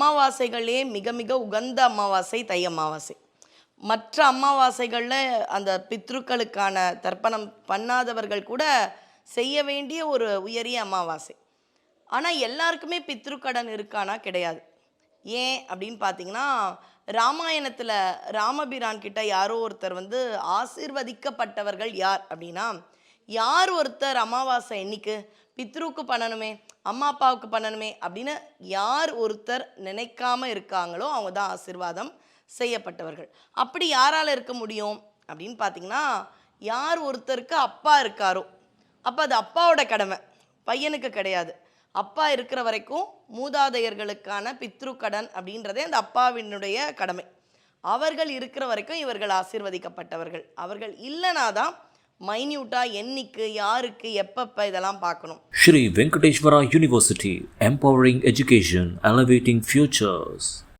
அமாவாசைகளே மிக மிக உகந்த அமாவாசை தை அமாவாசை. மற்ற அமாவாசைகளில் அந்த பித்ருக்களுக்கான தர்ப்பணம் பண்ணாதவர்கள் கூட செய்ய வேண்டிய ஒரு உயரிய அமாவாசை. ஆனால் எல்லாருக்குமே பித்ருக்கடன் இருக்கானா? கிடையாது. ஏன் அப்படின்னு பார்த்தீங்கன்னா, ராமாயணத்தில் ராமபிரான் கிட்ட யாரோ ஒருத்தர் ஆசீர்வதிக்கப்பட்டவர்கள் யார் அப்படின்னா, யார் ஒருத்தர் அமாவாசை என்னைக்கு பித்ருக்கு பண்ணணுமே, அம்மா அப்பாவுக்கு பண்ணணுமே அப்படின்னு யார் ஒருத்தர் நினைக்காம இருக்காங்களோ அவங்க தான் ஆசீர்வாதம் செய்யப்பட்டவர்கள். அப்படி யாரால் இருக்க முடியும் அப்படின்னு பார்த்தீங்கன்னா, யார் ஒருத்தருக்கு அப்பா இருக்காரோ, அப்போ அது அப்பாவோட கடமை, பையனுக்கு கிடையாது. அப்பா இருக்கிற வரைக்கும் மூதாதையர்களுக்கான பித்ரு கடன் அப்படின்றதே அந்த அப்பாவினுடைய கடமை. அவர்கள் இருக்கிற வரைக்கும் இவர்கள் ஆசீர்வதிக்கப்பட்டவர்கள். அவர்கள் இல்லைனாதான் மைன்யூட்டாக என்னைக்கு யாருக்கு எப்பப்போ இதெல்லாம் பார்க்கணும். Shri Venkateshwara University, empowering education, elevating futures.